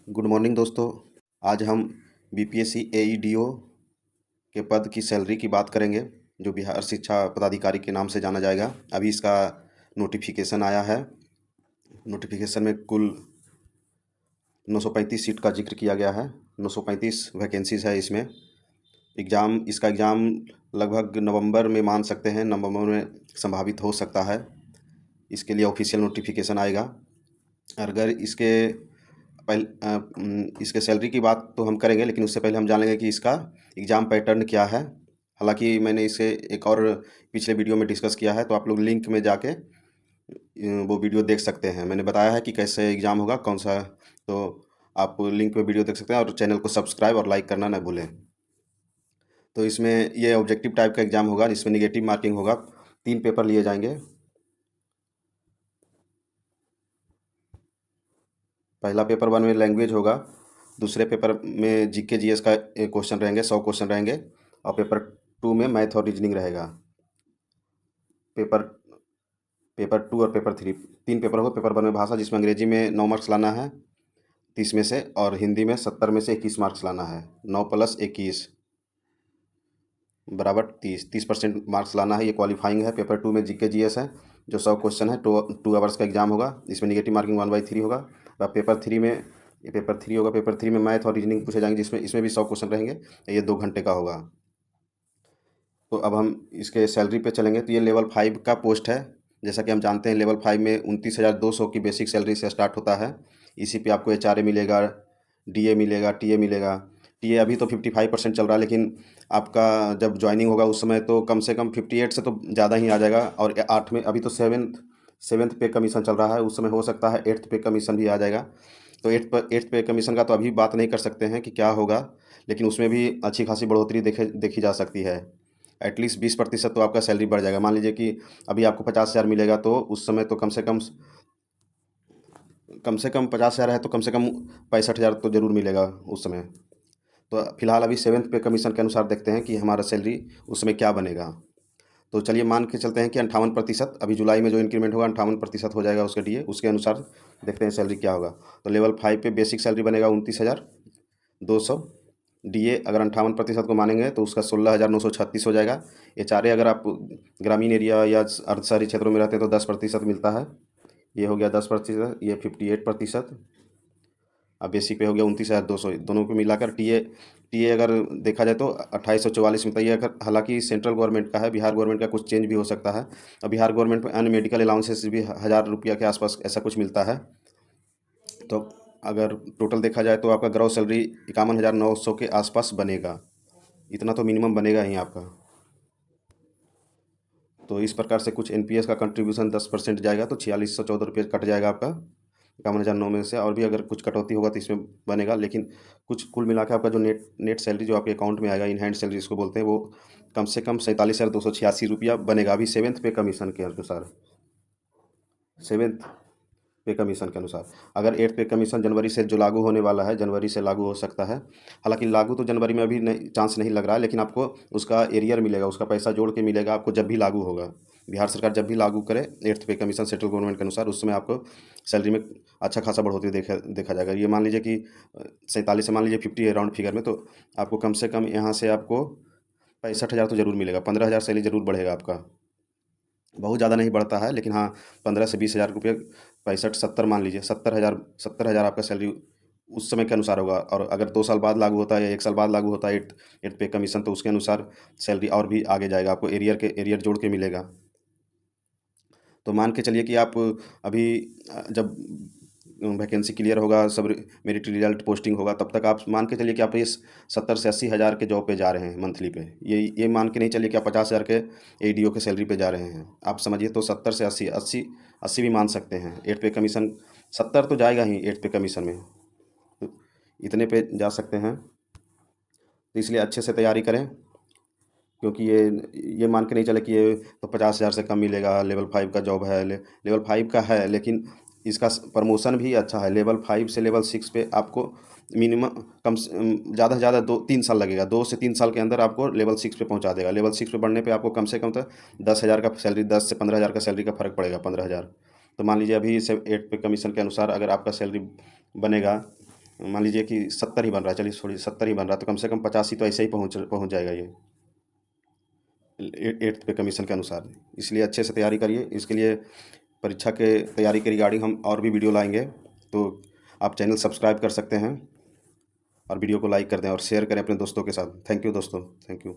Good morning दोस्तों। आज हम बीपीएससी एईडीओ के पद की सैलरी की बात करेंगे, जो बिहार शिक्षा पदाधिकारी के नाम से जाना जाएगा। अभी इसका नोटिफिकेशन आया है। नोटिफिकेशन में कुल 935 सीट का जिक्र किया गया है। 935 वैकेंसीज है इसमें। इसका एग्ज़ाम लगभग नवंबर में मान सकते हैं, नवंबर में संभावित हो सकता है। इसके लिए ऑफिशियल नोटिफिकेशन आएगा। अगर इसके सैलरी की बात तो हम करेंगे, लेकिन उससे पहले हम जान लेंगे कि इसका एग्ज़ाम पैटर्न क्या है। हालांकि मैंने इसे एक और पिछले वीडियो में डिस्कस किया है, तो आप लोग लिंक में जाके वो वीडियो देख सकते हैं। मैंने बताया है कि कैसे एग्ज़ाम होगा, कौन सा, तो आप लिंक में वीडियो देख सकते हैं और चैनल को सब्सक्राइब और लाइक करना ना भूलें। तो इसमें ये ऑब्जेक्टिव टाइप का एग्ज़ाम होगा, जिसमें निगेटिव मार्किंग होगा। 3 पेपर लिए जाएंगे। पहला पेपर 1 में लैंग्वेज होगा। दूसरे पेपर में जीके जीएस का क्वेश्चन रहेंगे, 100 क्वेश्चन रहेंगे। और पेपर 2 में मैथ और रीजनिंग रहेगा। पेपर पेपर 2 और पेपर 3, 3 पेपर होगा। पेपर 1 में भाषा, जिसमें अंग्रेजी में 9 मार्क्स लाना है 30 में से, और हिंदी में 70 में से 21 मार्क्स लाना है। 9 + 21 बराबर 30% मार्क्स लाना है। ये क्वालिफाइंग है। पेपर 2 में जीके जीएस है, जो 100 क्वेश्चन है। 2 आवर्स का एग्जाम होगा। इसमें निगेटिव मार्किंग 1/3 होगा। और पेपर 3 होगा। पेपर 3 में मैथ और रीजनिंग पूछे जाएंगे, जिसमें इसमें भी 100 क्वेश्चन रहेंगे। ये 2 घंटे का होगा। तो अब हम इसके सैलरी पे चलेंगे। तो ये लेवल 5 का पोस्ट है। जैसा कि हम जानते हैं, लेवल 5 में 29,200 की बेसिक सैलरी से स्टार्ट होता है। इसी पे आपको एचआरए मिलेगा, डीए मिलेगा, टीए मिलेगा। टीए अभी तो 55% चल रहा है, लेकिन आपका जब ज्वाइनिंग होगा उस समय तो कम से कम 58 से तो ज़्यादा ही आ जाएगा। और 8 में अभी तो सेवन्थ पे कमीशन चल रहा है, उस समय हो सकता है 8th पे कमीशन भी आ जाएगा। तो 8th पे कमीशन का तो अभी बात नहीं कर सकते हैं कि क्या होगा, लेकिन उसमें भी अच्छी खासी बढ़ोतरी देखी जा सकती है। एटलीस्ट 20% तो आपका सैलरी बढ़ जाएगा। मान लीजिए कि अभी आपको 50,000 मिलेगा, तो उस समय तो कम से कम 50,000 है, तो कम से कम 65,000 तो ज़रूर मिलेगा उस समय। तो फिलहाल अभी 7th पे कमीशन के अनुसार देखते हैं कि हमारा सैलरी उस समय क्या बनेगा। तो चलिए मान के चलते हैं कि 58%, अभी जुलाई में जो इंक्रीमेंट होगा 58% हो जाएगा उसके डीए। उसके अनुसार देखते हैं सैलरी क्या होगा। तो लेवल 5 पे बेसिक सैलरी बनेगा 29,200। डीए अगर 58% को मानेंगे तो उसका 16,936 हो जाएगा। एचआरए अगर आप ग्रामीण एरिया या अर्ध शहरी क्षेत्रों में रहते हैं तो 10% मिलता है। ये हो गया 10%, ये 58%। अब बेसिक पे हो गया 29,200। दोनों को मिलाकर टीए टीए अगर देखा जाए तो 2844 मिलता है। ये अगर हालांकि सेंट्रल गवर्नमेंट का है, बिहार गवर्नमेंट का कुछ चेंज भी हो सकता है। अब बिहार गवर्नमेंट में अन्य मेडिकल अलाउंसेस भी 1,000 रुपया के आसपास ऐसा कुछ मिलता है। तो अगर टोटल देखा जाए तो आपका ग्रॉस सैलरी 51,900 के आसपास बनेगा। इतना तो मिनिमम बनेगा ही आपका। तो इस प्रकार से कुछ एनपीएस का कंट्रीब्यूशन 10% जाएगा, तो 4,614 रुपये कट जाएगा आपका 51,900 में से। और भी अगर कुछ कटौती होगा तो इसमें बनेगा, लेकिन कुछ कुल मिला के आपका जो नेट नेट सैलरी जो आपके अकाउंट में आएगा, इन हैंड सैलरी इसको बोलते हैं, वो कम से कम 47,286 रुपया बनेगा। अभी 7th पे कमीशन के अनुसार, 7th पे कमीशन के अनुसार। अगर 8th पे कमीशन जनवरी से जो लागू होने वाला है, जनवरी से लागू हो सकता है। हालांकि लागू तो जनवरी में अभी नहीं, चांस नहीं लग रहा है, लेकिन आपको उसका एरियर मिलेगा, उसका पैसा जोड़ के मिलेगा आपको जब भी लागू होगा। बिहार सरकार जब भी लागू करे 8th पे कमीशन सेंट्रल गवर्नमेंट के अनुसार, उस समय आपको सैलरी में अच्छा खासा बढ़ोतरी देखा जाएगा। ये मान लीजिए कि 47 से मान लीजिए 50 अराउंड फिगर में, तो आपको कम से कम यहाँ से आपको 65,000 तो ज़रूर मिलेगा। 15,000 सैलरी ज़रूर बढ़ेगा आपका। बहुत ज़्यादा नहीं बढ़ता है, लेकिन हाँ 15 से 20,000 रुपये, 65 70 मान लीजिए, 70,000 आपका सैलरी उस समय के अनुसार होगा। और अगर 2 साल बाद लागू होता है या 1 साल बाद लागू होता है एट पे कमीशन, तो उसके अनुसार सैलरी और भी आगे जाएगा, आपको एरियर जोड़ के मिलेगा। तो मान के चलिए कि आप अभी जब वैकेंसी क्लियर होगा, सब मेरिट रिजल्ट पोस्टिंग होगा, तब तक आप मान के चलिए कि आप इस 70 से 80 हज़ार के जॉब पे जा रहे हैं मंथली पे। ये मान के नहीं चलिए कि आप 50,000 के एडीओ के सैलरी पे जा रहे हैं। आप समझिए तो 70 से 80 भी मान सकते हैं। 8th पे कमीशन 70 तो जाएगा ही 8th पे कमीशन में, तो इतने पे जा सकते हैं। तो इसलिए अच्छे से तैयारी करें, क्योंकि ये मान के नहीं चले कि ये तो 50,000 से कम मिलेगा। लेवल 5 का जॉब है, लेवल 5 का है, लेकिन इसका प्रमोशन भी अच्छा है। लेवल 5 से लेवल 6 पे आपको मिनिमम ज़्यादा से ज़्यादा 2-3 साल लगेगा। 2 से 3 साल के अंदर आपको लेवल 6 पे पहुंचा देगा। लेवल 6 पे बढ़ने पे आपको कम से कम तो 10,000 का सैलरी, 10 से 15,000 का सैलरी का फ़र्क पड़ेगा, 15,000। तो मान लीजिए अभी से 8 पे कमीशन के अनुसार अगर आपका सैलरी बनेगा मान लीजिए कि 70 ही बन रहा है, चलिए छोड़िए 70 ही बन रहा है, तो कम से कम 85 तो ऐसे ही पहुँच जाएगा ये एट्थ पे कमीशन के अनुसार। इसलिए अच्छे से तैयारी करिए। इसके लिए परीक्षा के तैयारी के रिगार्डिंग हम और भी वीडियो लाएंगे, तो आप चैनल सब्सक्राइब कर सकते हैं और वीडियो को लाइक कर दें और शेयर करें अपने दोस्तों के साथ। थैंक यू दोस्तों, थैंक यू।